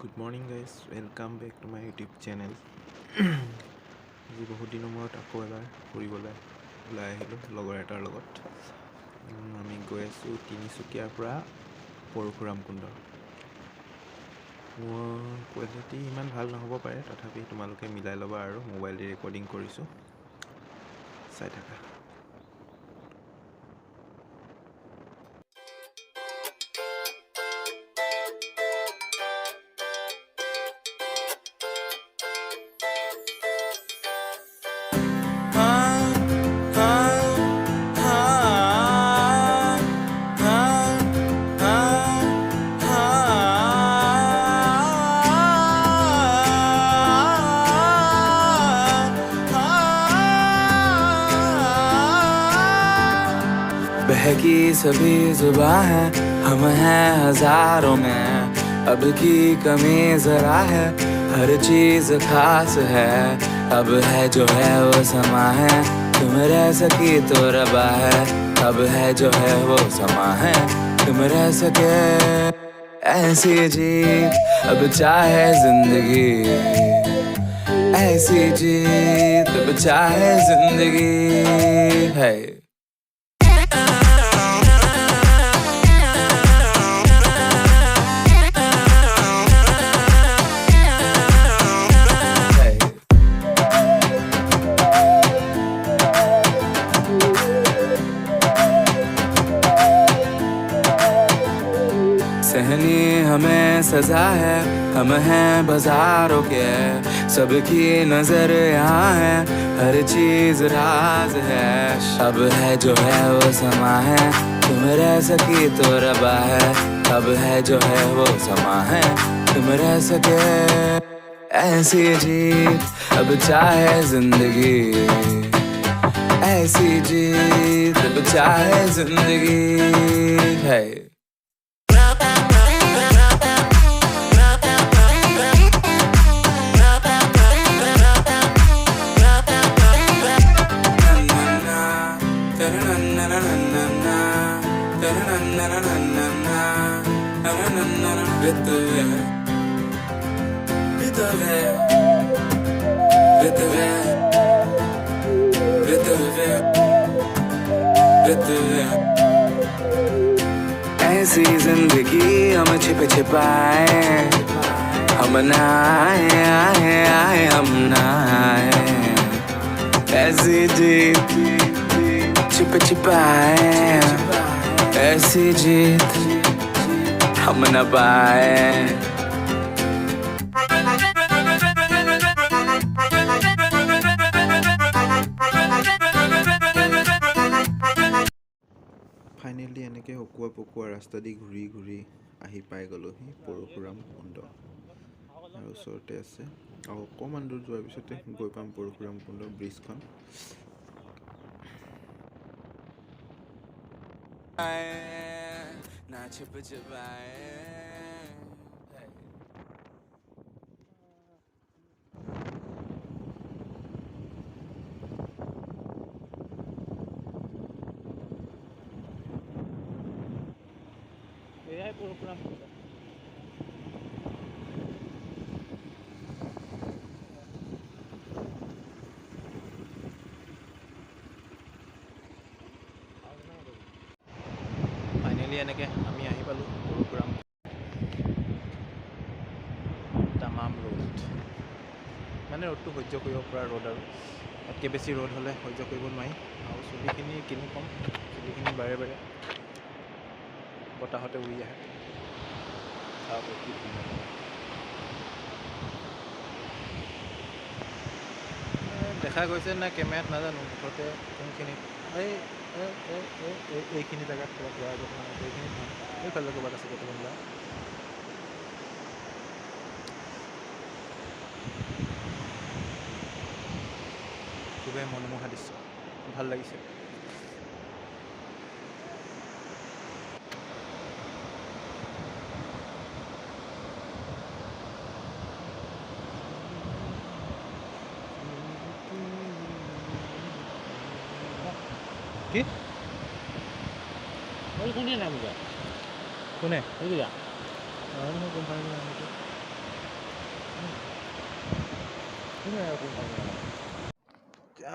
Good morning guys, welcome back to my YouTube channel. আজি বহুত দিনৰ মূৰত আকৌ এবাৰ ফুৰিবলৈ ওলাই আহিলোঁ লগৰ এটাৰ লগত। আমি গৈ আছোঁ তিনিচুকীয়াৰ পৰা পাৰশুৰাম কুণ্ড। মোৰ কোৱালিটি ইমান ভাল নহ'ব পাৰে, তথাপি তোমালোকে মিলাই ল'বা আৰু মোবাইল দি ৰেকৰ্ডিং কৰিছোঁ, চাই থাকা। बहकी सभी जुबां है, हम हैं हजारों में, अब की कमी जरा है, हर चीज खास है, अब है जो है वो समा है, तुम रह सकी तो रबा है, अब है जो है वो समा है, तुम रह सके ऐसी जीत, अब चाहे जिंदगी ऐसी जीत, अब चाहे जिंदगी है। सहनी हमें सजा है, हम हैं बाजारों के, सबकी नजर यहाँ है, हर चीज राज है, अब है जो है वो समा है, तुम रह सकी तो रबा है, अब है जो है वो समा है, तुम रह सके ऐसी जीत, अब चाहे जिंदगी ऐसी जीत, अब चाहे जिंदगी है। ऐसी जिंदगी हम छिपे छिपाए, हम ना आए आए आए हम ना आए, ऐसी जीत छिपे छिपाए, ऐसी जीत हम न पाए। ফাইনেলি এনেকৈ হকুৱা পকুৱা ৰাস্তা দি ঘূৰি ঘূৰি আহি পাই গ'লোহি পাৰশুৰাম কুণ্ড। আৰু ওচৰতে আছে, আৰু অকণমান দূৰ যোৱাৰ পিছতে গৈ পাম পাৰশুৰাম কুণ্ড ব্ৰিজখন। ना छिप छिपाए পাৰশুৰাম কুণ্ড। ফাইনেলি এনেকৈ আমি আহি পালোঁ পাৰশুৰাম। তামাম ৰ'দ, মানে ৰ'দটো সহ্য কৰিব পৰা ৰ'দ, আৰু তাতকৈ বেছি ৰ'দ হ'লে সহ্য কৰিব নোৱাৰি। আৰু চুলিখিনি কিনো ক'ম, চুলিখিনি বাৰে বাৰে বতাহতে উৰি আহে। দেখা গৈছে নাই কেমেৰাত নাজানো, মুঠতে কোনখিনিত এইখিনি জেগাত ক'ৰবাত যোৱাৰ আগত মানে এইখিনিত নহয়, এইফালে ক'ৰবাত আছে কেইটামান জেগা। খুবেই মনোমোহা দৃশ্য, ভাল লাগিছে। কি কোনে নামিবা? কোনে? গম পাই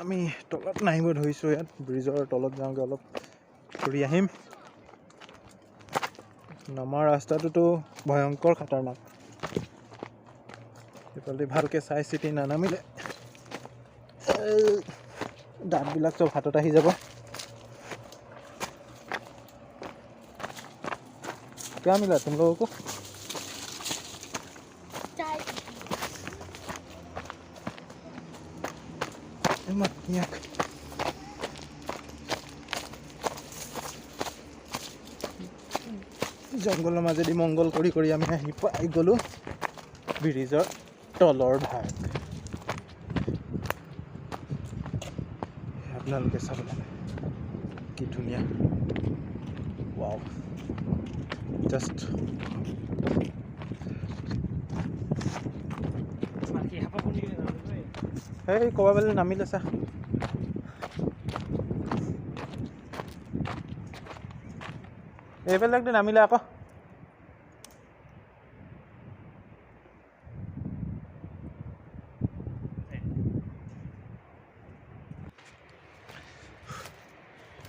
আমি তলত নামিব ধৰিছোঁ। ইয়াত ব্ৰিজৰ তলত যাওঁগৈ, অলপ ফুৰি আহিম। নমাৰ ৰাস্তাটোতো ভয়ংকৰ খাতাৰনাক। সেইফালে ভালকৈ চাই চিতি নানামিলে দাঁতবিলাক চব হাতত আহি যাব। क्या मिला तुम लोगों को? জংঘলৰ মাজেদি মংগল কৰি কৰি আমি আহি পাই গ'লোঁ ব্ৰিজৰ তলৰ ভাগ। আপোনালোকে চাব লাগে কি ধুনীয়া। ৱাও, জাষ্ট এই ক'ৰবালৈ নামিলে চা। এইবিলাক দি নামিলে আকৌ।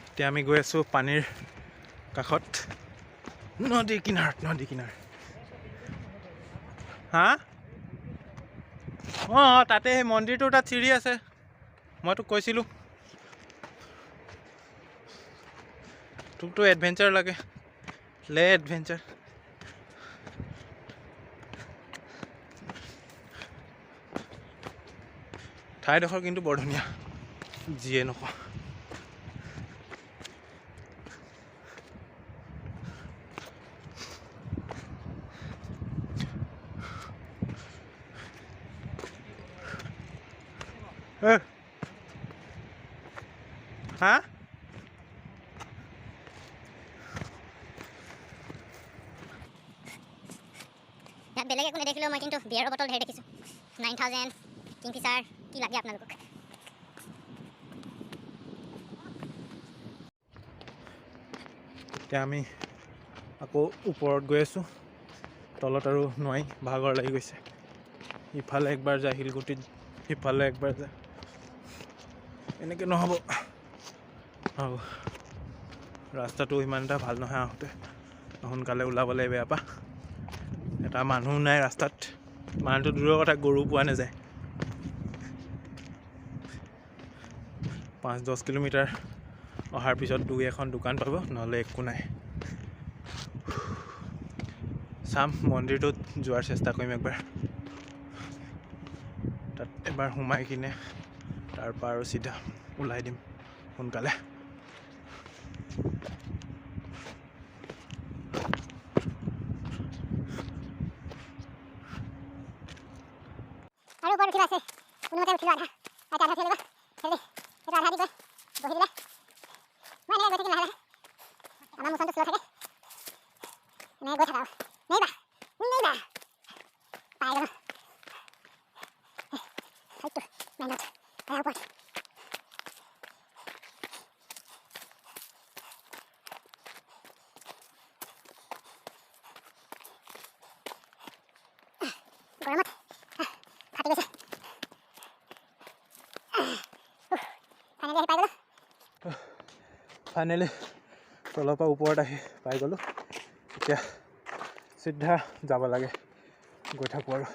এতিয়া আমি গৈ আছোঁ পানীৰ কাষত, নদীৰ কিনাৰত। হা? অঁ, তাতে সেই মন্দিৰটোৰ তাত চিৰি আছে, মই তোক কৈছিলোঁ। তোকতো এডভেঞ্চাৰ লাগে, লে এডভেঞ্চাৰ। ঠাইডোখৰ কিন্তু বৰ ধুনীয়া, যিয়ে নকওঁ। হা? ইয়াত বেলেগ একো নেদেখিলেও মই কিন্তু বিয়াৰৰ বটল ধেৰ দেখিছোঁ। 9000 কিংফিচাৰ, কি লাগে আপোনালোকক? এতিয়া আমি আকৌ ওপৰত গৈ আছোঁ। তলত আৰু নোৱাৰি, ভাগৰ লাগি গৈছে। ইফালে একবাৰ যায় শিলগুটিত, সিফালে একবাৰ যায়। এনেকৈ নহ'ব। আৰু ৰাস্তাটো ইমান এটা ভাল নহয়, আহোঁতে সোনকালে ওলাব লাগিব ইয়াৰ পৰা। এটা মানুহ নাই ৰাস্তাত, মানুহটো দূৰৰ কথা, গৰু পোৱা নাযায়। 5-10 কিলোমিটাৰ অহাৰ পিছত 2-এখন দোকান পাব, নহ'লে একো নাই। চাম, মন্দিৰটোত যোৱাৰ চেষ্টা কৰিম একবাৰ। তাত এবাৰ সোমাই কিনে তাৰপৰা আৰু চিধা ওলাই দিম সোনকালে। আৰু ওপৰত উঠিব আছে, কোনোমতে উঠিলোঁ আধা। আধা উঠিব লাগিব, হেৰি এইটো আধা দি গৈ বহি দিলে মই এনেকৈ গৈ থাকিম লাহে লাহে। আমাৰ মোচনটো শ্ল' থাকে, এনেকৈ গৈ থাকা আৰু। নেইবা পাই গ'লোঁ। সেইটো মেইনত ওপৰত। গৰমত ফাটি গৈছে। ফাইনেলি আহি পাই গ'লোঁ। ফাইনেলি তলৰ পৰা ওপৰত আহি পাই গ'লোঁ। এতিয়া চিধা যাব লাগে, গৈ থাকোঁ আৰু।